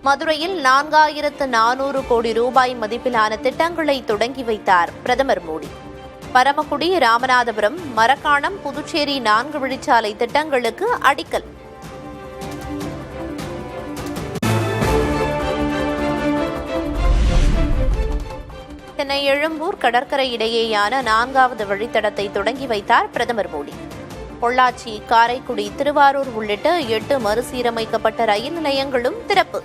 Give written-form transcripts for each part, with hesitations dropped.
மதுரையில் 4400 கோடி ரூபாய் மதிப்பிலான திட்டங்களை தொடங்கி வைத்தார் பிரதமர் மோடி. பரமக்குடி, ராமநாதபுரம், மரக்காணம், புதுச்சேரி 4 வழிச்சாலை திட்டங்களுக்கு அடிக்கல். சென்னை எழும்பூர் கடற்கரை இடையேயான 4வது வழித்தடத்தை தொடங்கி வைத்தார் பிரதமர் மோடி. பொள்ளாச்சி, காரைக்குடி, திருவாரூர் உள்ளிட்ட 8 மறுசீரமைக்கப்பட்ட ரயில் நிலையங்களும் திறப்பு.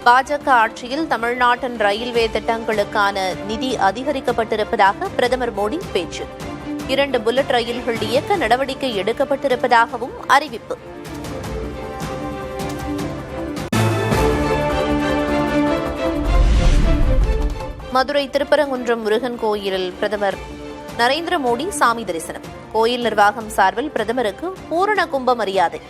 பாஜக ஆட்சியில் தமிழ்நாட்டின் ரயில்வே திட்டங்களுக்கான நிதி அதிகரிக்கப்பட்டிருப்பதாக பிரதமர் மோடி பேச்சு. 2 புல்லட் ரயில்கள் இயக்க நடவடிக்கை எடுக்கப்பட்டிருப்பதாகவும் அறிவிப்பு. மதுரை திருப்பரங்குன்றம் முருகன் கோயிலில் பிரதமர் நரேந்திர மோடி சாமி தரிசனம். கோயில் நிர்வாகம் சார்பில் பிரதமருக்கு பூரண கும்ப மரியாதை.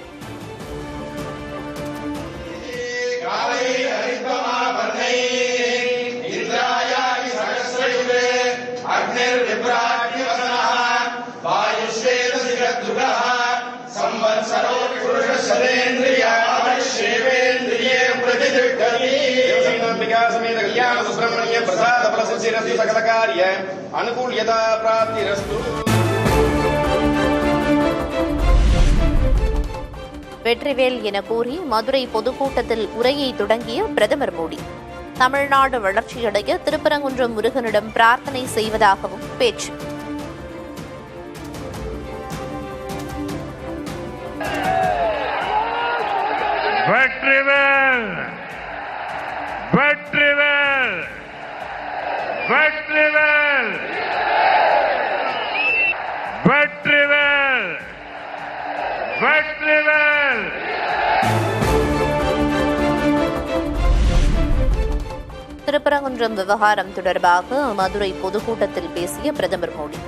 समेत कल्याण सुब्रह्मण्य प्रसाद फल सिद्धि सकल कार्य अनुकूल्यता प्राप्तिरस्तु. வெற்றிவேல் என கூறி மதுரை பொதுக்கூட்டத்தில் உரையை தொடங்கிய பிரதமர் மோடி தமிழ்நாடு வளர்ச்சியடைய திருப்பரங்குன்றம் முருகனிடம் பிரார்த்தனை செய்வதாகவும் பேச்சு. வெற்றிவேல் வெற்றிவேல் வெற்றிவேல் வெற்றிவேல் வெற்றிவேல். திருப்பரங்குன்றம் விவகாரம் தொடர்பாக மதுரை பொதுக்கூட்டத்தில் பேசிய பிரதமர் மோடி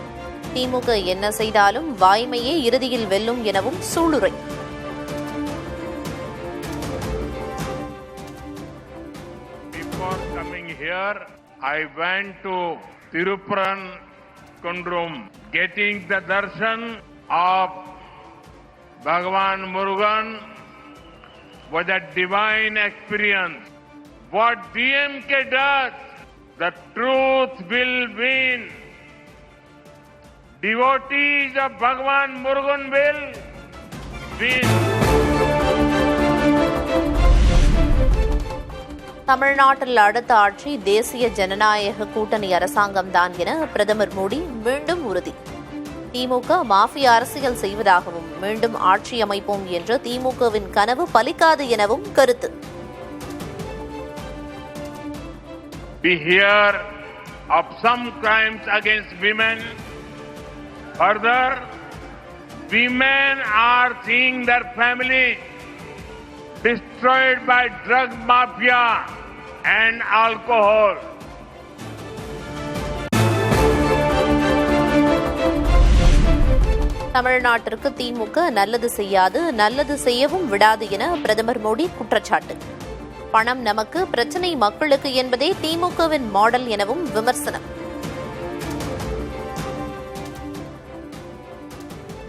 திமுக என்ன செய்தாலும் வாய்மையே இறுதியில் வெல்லும் எனவும் சூளுரை. Before coming here, I went to Tirupparankunram, getting the darshan of Bhagavan Murugan was a divine experience. What DMK does, the truth will win. Devotees of Bhagavan Murugan will win. தமிழ்நாட்டில் அடுத்த ஆட்சி தேசிய ஜனநாயக கூட்டணி அரசாங்கம்தான் என பிரதமர் மோடி மீண்டும் உறுதி. திமுக மாஃபியா அரசியல் செய்வதாகவும் மீண்டும் ஆட்சி அமைப்போம் என்ற திமுகவின் கனவு பலிக்காது எனவும் கருத்து. We hear of some crimes against women. Further, women are seeing their family destroyed by drug mafia and alcohol. தமிழ்நாட்டிற்கு திமுக நல்லது செய்யாது, நல்லது செய்யவும் விடாது என பிரதமர் மோடி குற்றச்சாட்டு. பணம் நமக்கு, பிரச்சனை மக்களுக்கு என்பதே திமுகவின் மாடல் எனவும் விமர்சனம்.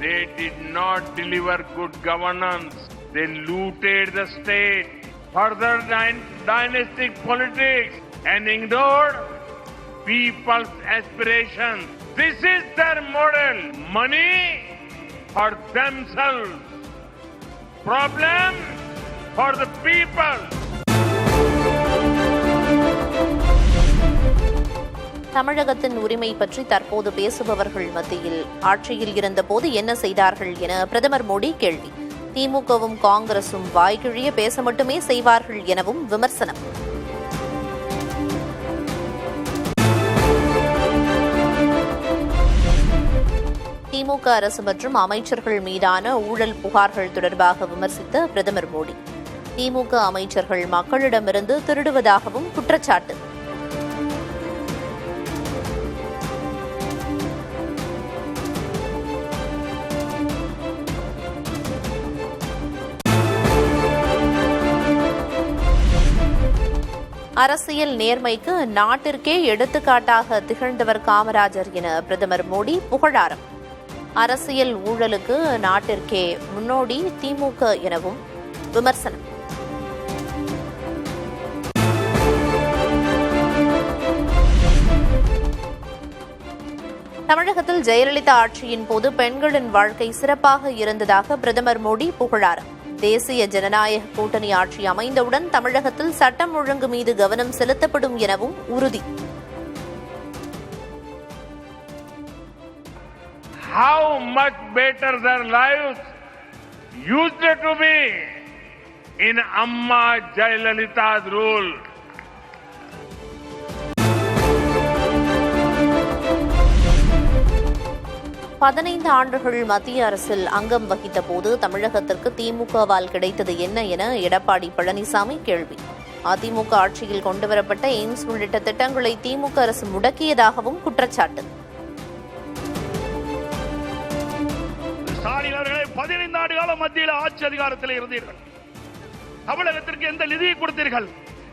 They did not deliver good governance. They looted the state, further dynastic politics, and ignored people's aspirations. This is their model. Money for themselves. Problem for the people. தமிழகத்தின் உரிமை பற்றி தற்போது பேசுபவர்கள் மத்தியில் ஆட்சியில் இருந்தபோது என்ன செய்தார்கள் என பிரதமர் மோடி கேள்வி. திமுகவும் காங்கிரசும் வாய்கிழிய பேச மட்டுமே செய்வார்கள் எனவும் விமர்சனம். திமுக அரசு மற்றும் அமைச்சர்கள் மீதான ஊழல் புகார்கள் தொடர்பாக விமர்சித்த பிரதமர் மோடி திமுக அமைச்சர்கள் மக்களிடமிருந்து திருடுவதாகவும் குற்றச்சாட்டு. அரசியல் நேர்மைக்கு நாட்டிற்கே எடுத்துக்காட்டாக திகழ்ந்தவர் காமராஜர் என பிரதமர் மோடி புகழாரம். அரசியல் ஊழலுக்கு நாட்டிற்கே முன்னோடி திமுக எனவும் விமர்சனம். தமிழகத்தில் ஜெயலலிதா ஆட்சியின் போது பெண்களின் வாழ்க்கை சிறப்பாக இருந்ததாக பிரதமர் மோடி புகழாரம். தேசிய ஜனநாயக கூட்டணி ஆட்சி அமைந்தவுடன் தமிழகத்தில் சட்டம் ஒழுங்கு மீது கவனம் செலுத்தப்படும் எனவும் உறுதி. How much better their lives used to be in Amma Jayalalitha's rule. பதினைந்து ஆண்டுகள் மத்திய அரசில் அங்கம் வகித்த போது தமிழகத்திற்கு திமுகவால் கிடைத்தது என்ன என எடப்பாடி பழனிசாமி கேள்வி. அதிமுக ஆட்சியில் கொண்டுவரப்பட்ட எய்ம்ஸ் உள்ளிட்ட திட்டங்களை திமுக அரசு முடக்கியதாகவும் குற்றச்சாட்டு. ஸ்டாலின் அவர்களே 15 ஆண்டு காலம் மத்தியில் ஆட்சி அதிகாரத்தில் இருந்தீர்கள். தமிழகத்திற்கு எந்த நிதியை கொடுத்தீர்கள்,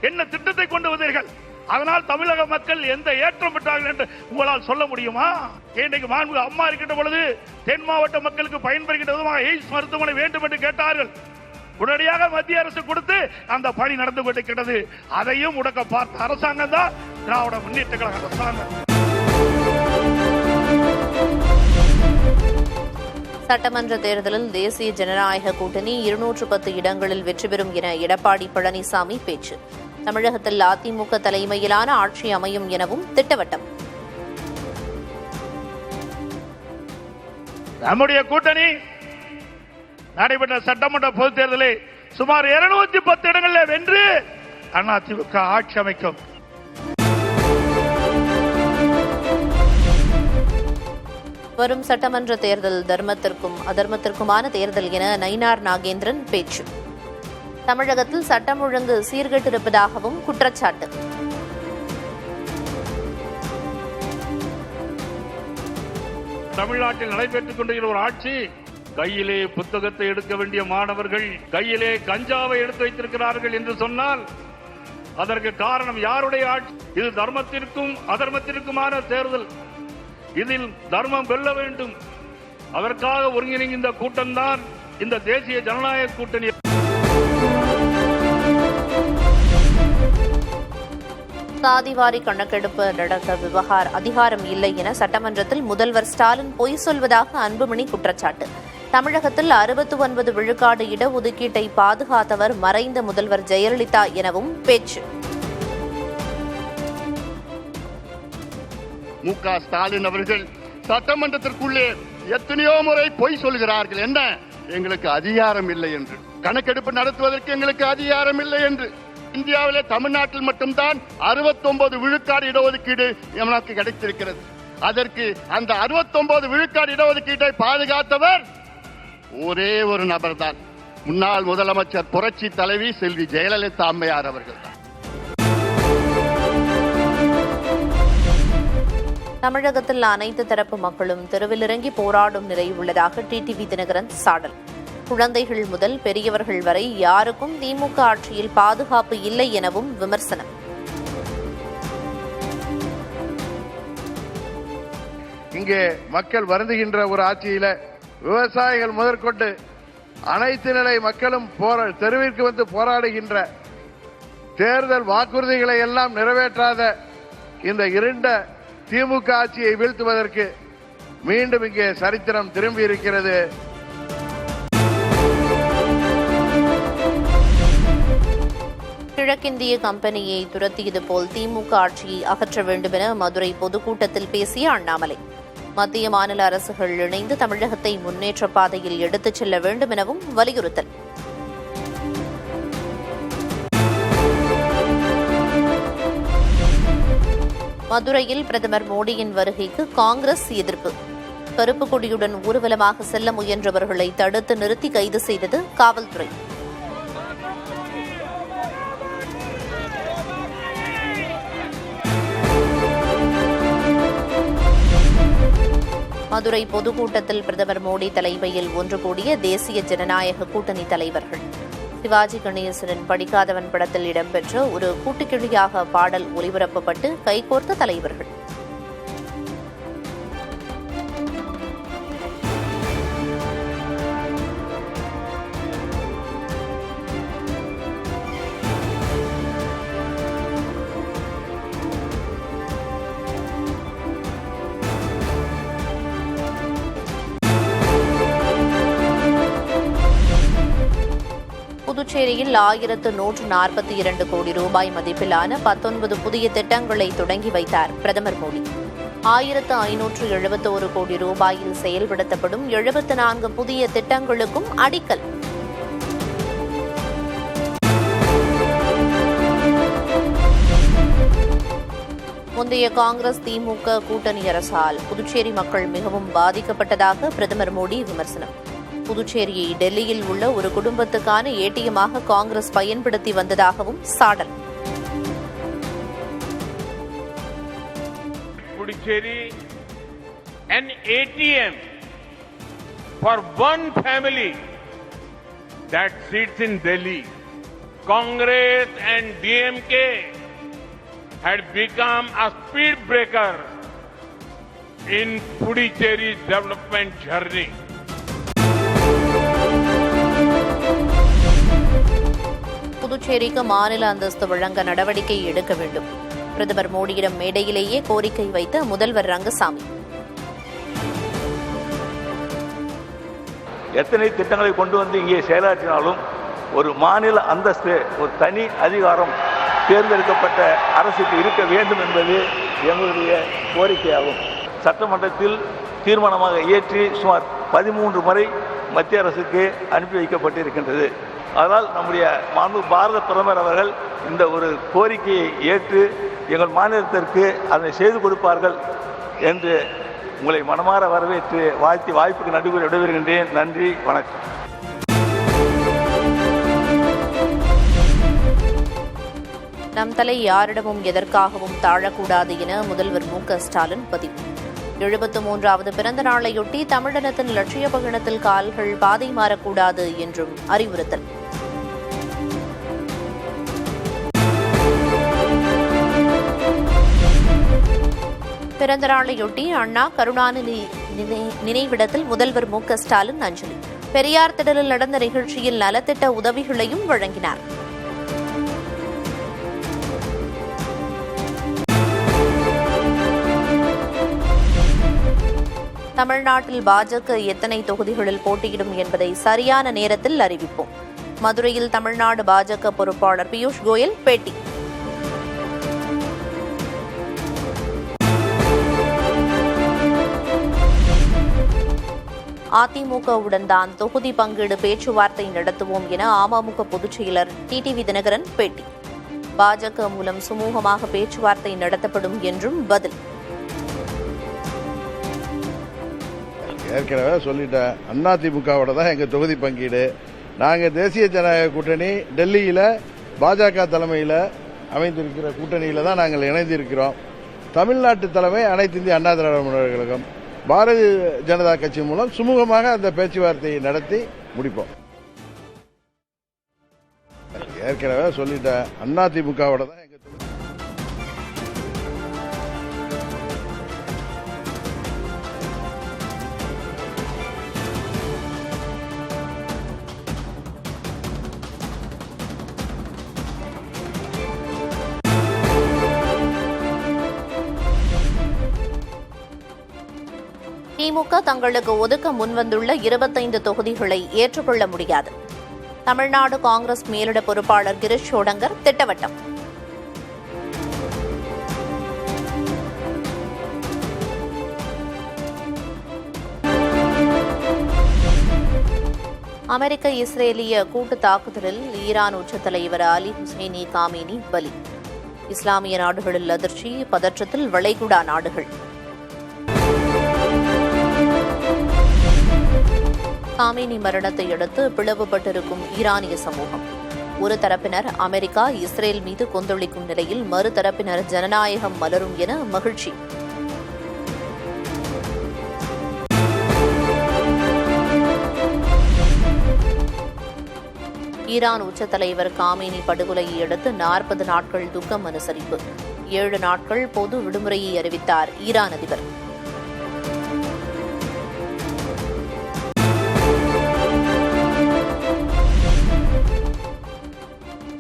என்ன திட்டத்தை கொண்டு வந்தீர்கள், அதனால் தமிழக மக்கள் எந்த ஏற்றம் பெற்றார்கள் என்று உங்களால் சொல்ல முடியுமா? இன்றைக்கு மாண்புமிகு அம்மா இருக்கின்ற பொழுது தென் மாவட்ட மக்களுக்கு பயன்படுகின்ற விதமாக எய்ம்ஸ் மருத்துவமனை வேண்டும் என்று கேட்டார்கள். உடனடியாக மத்திய அரசு கொடுத்து அந்த பணி நடந்து கொண்டிருக்கிறது. அதையும் முடக்க பார்த்த அரசாங்கம் தான் திராவிட முன்னேற்ற கழக அரசாங்கம். சட்டமன்ற தேர்தலில் தேசிய ஜனநாயக கூட்டணி 210 இடங்களில் வெற்றி பெறும் என எடப்பாடி பழனிசாமி பேச்சு. தமிழகத்தில் அதிமுக தலைமையிலான ஆட்சி அமையும் எனவும் திட்டவட்டம். நம்முடைய கூட்டணி நடைபெற்ற சட்டமன்ற பொதுத் தேர்தலில் சுமார் 210 இடங்களில் வென்று அதிமுக ஆட்சி அமைக்கும். வரும் சட்டமன்ற தேர்தல் தர்மத்திற்கும் அதர்மத்திற்குமான தேர்தல் என நயினார் நாகேந்திரன் பேச்சு. தமிழகத்தில் சட்டம் ஒழுங்கு சீர்கெட்டிருப்பதாகவும் குற்றச்சாட்டு. தமிழ்நாட்டில் நடைபெற்றுக் கொண்டிருக்கிற ஒரு ஆட்சி, கையிலே புத்தகத்தை எடுக்க வேண்டிய மாணவர்கள் கையிலே கஞ்சாவை எடுத்து வைத்திருக்கிறார்கள் என்று சொன்னால் அதற்கு காரணம் யாருடைய ஆட்சி? இது தர்மத்திற்கும் அதர்மத்திற்குமான தேர்தல். இதில் தர்மம் வெல்ல வேண்டும். அதற்காக ஒருங்கிணைந்த இந்த கூட்டம்தான் இந்த தேசிய ஜனநாயக கூட்டணி. சாதிவாரி கணக்கெடுப்பு நடத்த அதிகாரம் இல்லை என சட்டமன்றத்தில் முதல்வர் ஸ்டாலின் பொய் சொல்வதாக அன்புமணி குற்றச்சாட்டு. தமிழகத்தில் 69 விழுக்காடு இடஒதுக்கீட்டை பாதுகாத்தவர் மறைந்த முதல்வர் ஜெயலலிதா எனவும் பேச்சு. மு.க. ஸ்டாலின் அவர்கள் சட்டமன்றத்திற்குள்ளே எத்தனையோ முறை பொய் சொல்கிறார்கள். என்ன, எங்களுக்கு அதிகாரம் இல்லை என்று, கணக்கெடுப்பு நடத்துவதற்கு எங்களுக்கு அதிகாரம் இல்லை என்று. இந்தியாவிலே தமிழ்நாட்டில் மட்டும்தான் 69 விழுக்காடு இடஒதுக்கீடு நமக்கு கிடைத்திருக்கிறது. அதற்கு அந்த 69 விழுக்காடு இடஒதுக்கீட்டை பாதுகாத்தவர் ஒரே ஒரு நபர் தான், முன்னாள் முதலமைச்சர் புரட்சி தலைவி செல்வி ஜெயலலிதா அம்மையார் அவர்கள் தான். தமிழகத்தில் அனைத்து தரப்பு மக்களும் தெருவில் இறங்கி போராடும் நிலை உள்ளதாக டிடிவி தினகரன் சாடல். குழந்தைகள் முதல் பெரியவர்கள் வரை யாருக்கும் திமுக ஆட்சியில் பாதுகாப்பு இல்லை எனவும் விமர்சனம். இங்கே மக்கள் வருந்துகின்ற ஒரு ஆட்சியில விவசாயிகள் முதற்கொண்டு அனைத்து நிலை மக்களும் தெருவிற்கு வந்து போராடுகின்ற, தேர்தல் வாக்குறுதிகளை எல்லாம் நிறைவேற்றாத இந்த இருண்ட திமுக ஆட்சியை வீழ்த்துவதற்கு மீண்டும் இங்கே சரித்திரம் திரும்பி இருக்கிறது. கிழக்கிந்திய கம்பெனியை துரத்தியது போல் திமுக ஆட்சியை அகற்ற வேண்டும் என மதுரை பொதுக்கூட்டத்தில் பேசிய அண்ணாமலை, மத்திய மாநில அரசுகள் இணைந்து தமிழகத்தை முன்னேற்ற பாதையில் எடுத்துச் செல்ல வேண்டும் எனவும் வலியுறுத்தல். மதுரையில் பிரதமர் மோடியின் வருகைக்கு காங்கிரஸ் எதிர்ப்பு. கருப்பு கொடியுடன் ஊர்வலமாக செல்ல முயன்றவர்களை தடுத்து நிறுத்தி கைது செய்தது காவல்துறை. மதுரை பொதுக்கூட்டத்தில் பிரதமர் மோடி தலைமையில் ஒன்று கூடிய தேசிய ஜனநாயக கூட்டணி தலைவர்கள். சிவாஜி கணேசனின் படிக்காதவன் படத்தில் இடம்பெற்ற ஒரு கூட்டுக்கிழியாக பாடல் ஒலிபரப்பப்பட்டு கைகோர்த்த தலைவர்கள். புதுச்சேரியில் 1142 கோடி ரூபாய் மதிப்பிலான 19 புதிய திட்டங்களை தொடங்கி வைத்தார் பிரதமர் மோடி. 1571 கோடி ரூபாயில் செயல்படுத்தப்படும் 74 புதிய திட்டங்களுக்கும் அடிக்கல். முந்தைய காங்கிரஸ் திமுக கூட்டணி அரசால் புதுச்சேரி மக்கள் மிகவும் பாதிக்கப்பட்டதாக பிரதமர் மோடி விமர்சனம். புதுச்சேரியை டெல்லியில் உள்ள ஒரு குடும்பத்துக்கான ஏடிஎம்மாக காங்கிரஸ் பயன்படுத்தி வந்ததாகவும் சாடல். Puducherry, an ATM for one family that sits in Delhi. Congress and DMK had become a speed breaker in Puducherry's development journey. புதுச்சேரிக்கு மாநில அந்தஸ்து வழங்க நடவடிக்கை எடுக்க வேண்டும். பிரதமர் மோடியிடம் மேடையிலேயே கோரிக்கை வைத்த முதல்வர் ரங்கசாமி. எத்தனை திட்டங்களை கொண்டு வந்து இங்கே செயலாற்றினாலும் ஒரு மாநில அந்தஸ்து, ஒரு தனி அதிகாரம் தேர்ந்தெடுக்கப்பட்ட அரசுக்கு இருக்க வேண்டும் என்பது எங்களுடைய கோரிக்கையாகும். சட்டமன்றத்தில் தீர்மானமாக இயற்றி சுமார் 13 முறை மத்திய அரசுக்கு அனுப்பி வைக்கப்பட்டிருக்கின்றது. அதனால் நம்முடைய பாரத பிரதமர் அவர்கள் இந்த ஒரு கோரிக்கையை ஏற்று எங்கள் மாநிலத்திற்கு அதை செய்து கொடுப்பார்கள் என்று உங்களை மனமாற வரவேற்று வாழ்த்தி வாய்ப்புக்கு நன்றி கூறி விடைபெறுகின்றேன். நன்றி, வணக்கம். நம் தலை யாரிடமும் எதற்காகவும் தாழக்கூடாது என முதல்வர் மு.க.ஸ்டாலின் பதிவு. 73வது பிறந்த நாளையொட்டி தமிழினத்தின் லட்சிய பயணத்தில் கால்கள் பாதை மாறக்கூடாது என்றும் அறிவுறுத்தல். பிறந்த நாளையொட்டி அண்ணா கருணாநிதி நினைவிடத்தில் முதல்வர் மு.க.ஸ்டாலின் அஞ்சலி. பெரியார் திடலில் நடந்த நிகழ்ச்சியில் நலத்திட்ட உதவிகளையும் வழங்கினார். தமிழ்நாட்டில் பாஜக எத்தனை தொகுதிகளில் போட்டியிடும் என்பதை சரியான நேரத்தில் அறிவிப்போம். மதுரையில் தமிழ்நாடு பாஜக பொறுப்பாளர் பியூஷ் கோயல் பேட்டி. அதிமுகவுடன் தான் தொகுதி பங்கீடு பேச்சுவார்த்தை நடத்துவோம் என அமமுக பொதுச் செயலர் டிடிவி தினகரன் பேட்டி. பாஜக மூலம் சுமூகமாக பேச்சுவார்த்தை நடத்தப்படும் என்றும் பதில். ஏற்கனவே சொல்லிட்டேன், அதிமுகவோட தான் எங்கள் தொகுதி பங்கீடு. நாங்கள் தேசிய ஜனநாயக கூட்டணி டெல்லியில் பாஜக தலைமையில் அமைந்திருக்கிற கூட்டணியில் தான் நாங்கள் இணைந்திருக்கிறோம். தமிழ்நாட்டு தலைமை அனைத்து இந்திய அண்ணா திராவிட முன்னேற்ற கழகம், பாரதிய ஜனதா கட்சி மூலம் சுமூகமாக அந்த பேச்சுவார்த்தையை நடத்தி முடிப்போம். ஏற்கனவே சொல்லிட்டேன், அதிமுகவோட தான் எங்கள் தொகுதி. திமுக தங்களுக்கு ஒதுக்க முன்வந்துள்ள 25 தொகுதிகளை ஏற்றுக்கொள்ள முடியாது. தமிழ்நாடு காங்கிரஸ் மேலிட பொறுப்பாளர் கிரிஷ் சோடங்கர் திட்டவட்டம். அமெரிக்க இஸ்ரேலிய கூட்டு தாக்குதலில் ஈரான் உச்ச தலைவர் அலி ஹுசைனி காமேனி பலி. இஸ்லாமிய நாடுகளில் அதிர்ச்சி, பதற்றத்தில் வளைகுடா நாடுகள். காமேனி மரணத்தை அடுத்து பிளவுபட்டிருக்கும் ஈரானிய சமூகம். ஒரு தரப்பினர் அமெரிக்கா இஸ்ரேல் மீது கொந்தளிக்கும் நிலையில் மறுதரப்பினர் ஜனநாயகம் மலரும் என மகிழ்ச்சி. ஈரான் உச்ச தலைவர் காமேனி படுகொலையை அடுத்து 40 நாட்கள் துக்கம் அனுசரிப்பு. 7 நாட்கள் பொது விடுமுறையை அறிவித்தார் ஈரான் அதிபர்.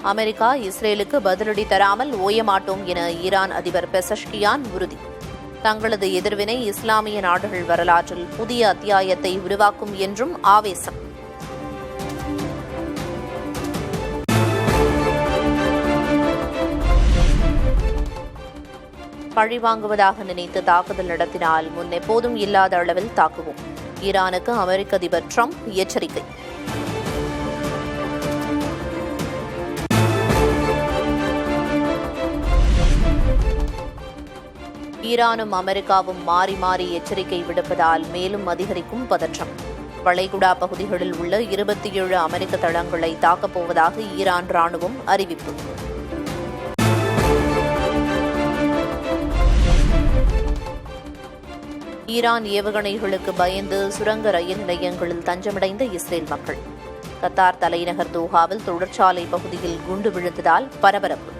அமெரிக்கா இஸ்ரேலுக்கு பதிலடி தராமல் ஓயமாட்டோம் என ஈரான் அதிபர் பெசஷ்கியான் உறுதி. தங்களது எதிர்வினை இஸ்லாமிய நாடுகள் வரலாற்றில் புதிய அத்தியாயத்தை உருவாக்கும் என்றும் ஆவேசம். பழிவாங்குவதாக நினைத்து தாக்குதல் நடத்தினால் முன் எப்போதும் இல்லாத அளவில் தாக்குவோம். ஈரானுக்கு அமெரிக்க அதிபர் ட்ரம்ப் எச்சரிக்கை. ஈரானும் அமெரிக்காவும் மாறி மாறி எச்சரிக்கை விடுப்பதால் மேலும் அதிகரிக்கும் பதற்றம். வளைகுடா பகுதிகளில் உள்ள 27 அமெரிக்க தளங்களை தாக்கப்போவதாக ஈரான் ராணுவம் அறிவிப்பு. ஈரான் ஏவுகணைகளுக்கு பயந்து சுரங்க ரயில் நிலையங்களில் தஞ்சமடைந்த இஸ்ரேல் மக்கள். கத்தார் தலைநகர் தோஹாவில் தொழிற்சாலை பகுதியில் குண்டு விழுந்ததால் பரபரப்பு.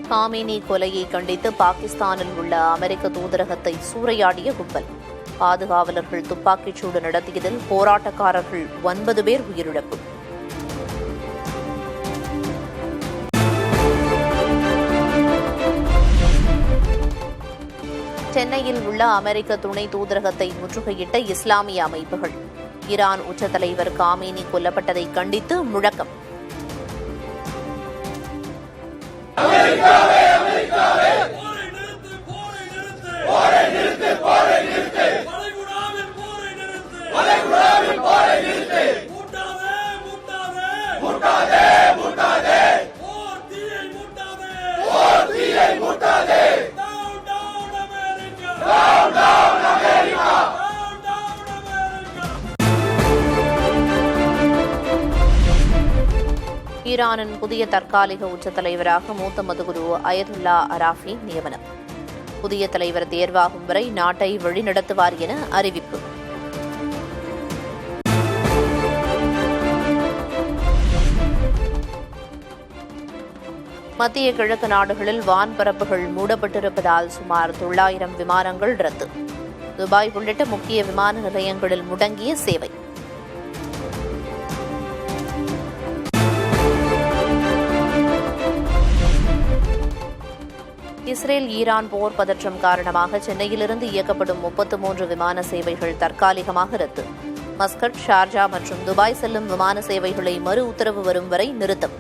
காமினி கொலையை கண்டித்து பாகிஸ்தானில் உள்ள அமெரிக்க தூதரகத்தை சூறையாடிய கும்பல். பாதுகாவலர்கள் துப்பாக்கிச்சூடு நடத்தியதில் போராட்டக்காரர்கள் 9 பேர் உயிரிழப்பு. சென்னையில் உள்ள அமெரிக்க துணை தூதரகத்தை முற்றுகையிட்ட இஸ்லாமிய அமைப்புகள். ஈரான் உச்ச தலைவர் காமினி கொல்லப்பட்டதை கண்டித்து முழக்கம். ஈரானின் புதிய தற்காலிக உச்சத் தலைவராக மூத்த மதுகுரு அயதுல்லா அராஃபி நியமனம். புதிய தலைவர் தேர்வாகும் வரை நாட்டை வழிநடத்துவார் என அறிவிப்பு. மத்திய கிழக்கு நாடுகளில் வான்பரப்புகள் மூடப்பட்டிருப்பதால் சுமார் 900 விமானங்கள் ரத்து. துபாய் உள்ளிட்ட முக்கிய விமான நிலையங்களில் முடங்கிய சேவை. இஸ்ரேல் ஈரான் போர் பதற்றம் காரணமாக சென்னையிலிருந்து இயக்கப்படும் 33 விமான சேவைகள் தற்காலிகமாக ரத்து. மஸ்கட், ஷார்ஜா மற்றும் துபாய் செல்லும் விமான சேவைகளை மறு உத்தரவு வரும் வரை நிறுத்தம்.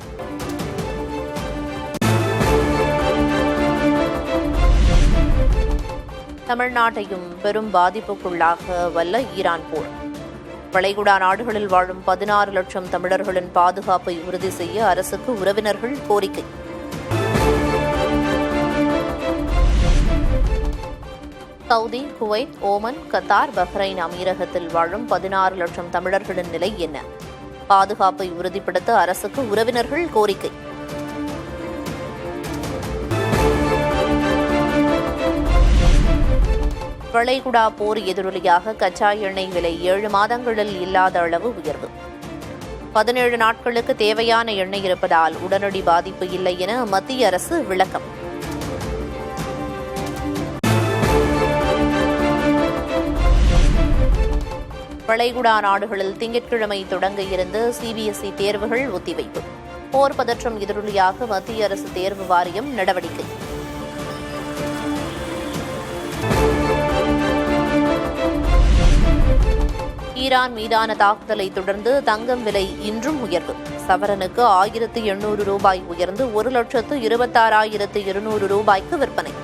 தமிழ்நாட்டையும் பெரும் பாதிப்புக்குள்ளாக வல்ல ஈரான் போர். வளைகுடா நாடுகளில் வாழும் 16 லட்சம் தமிழர்களின் பாதுகாப்பை உறுதி செய்ய அரசுக்கு உறவினர்கள் கோரிக்கை. Saudi, Kuwait, Oman, Qatar, Bahrain அமீரகத்தில் வாழும் 16 லட்சம் தமிழர்களின் நிலை என்ன? பாதுகாப்பை உறுதிப்படுத்த அரசுக்கு உறவினர்கள் கோரிக்கை. வளைகுடா போர் எதிரொலியாக கச்சா எண்ணெய் விலை 7 மாதங்களில் இல்லாத அளவு உயர்வு. 17 நாட்களுக்கு தேவையான எண்ணெய் இருப்பதால் உடனடி பாதிப்பு இல்லை என மத்திய அரசு விளக்கம். வளைகுடா நாடுகளில் திங்கட்கிழமை தொடங்க இருந்த சிபிஎஸ்இ தேர்வுகள் ஒத்திவைப்பு. போர் பதற்றம் எதிரொலியாக மத்திய அரசு தேர்வு வாரியம் நடவடிக்கை. ஈரான் மீதான தாக்குதலை தொடர்ந்து தங்கம் விலை இன்றும் உயர்வு. சவரனுக்கு 1800 ரூபாய் உயர்ந்து 1,26,200 ரூபாய்க்கு விற்பனை.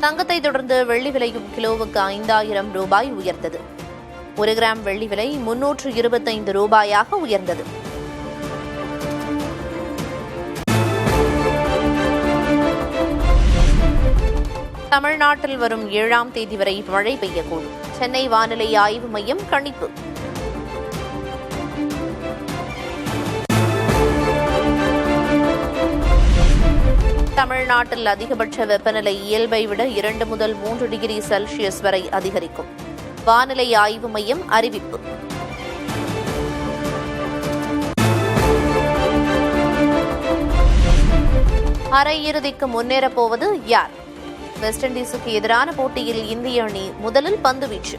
தங்கத்தை தொடர்ந்து வெள்ளி விலையும் கிலோவுக்கு 5,000 ரூபாய் உயர்ந்தது. 1 கிராம் வெள்ளி விலை 325 ரூபாயாக உயர்ந்தது. தமிழ்நாட்டில் வரும் 7ஆம் தேதி வரை மழை பெய்யக்கூடும். சென்னை வானிலை ஆய்வு மையம் கணிப்பு. தமிழ்நாட்டில் அதிகபட்ச வெப்பநிலை இயல்பை விட 2 முதல் 3 டிகிரி செல்சியஸ் வரை அதிகரிக்கும். வானிலை ஆய்வு மையம் அறிவிப்பு. அரையிறுதிக்கு முன்னேறப் போவது யார்? வெஸ்ட் இண்டீஸுக்கு எதிரான போட்டியில் இந்திய அணி முதலில் பந்துவீச்சு.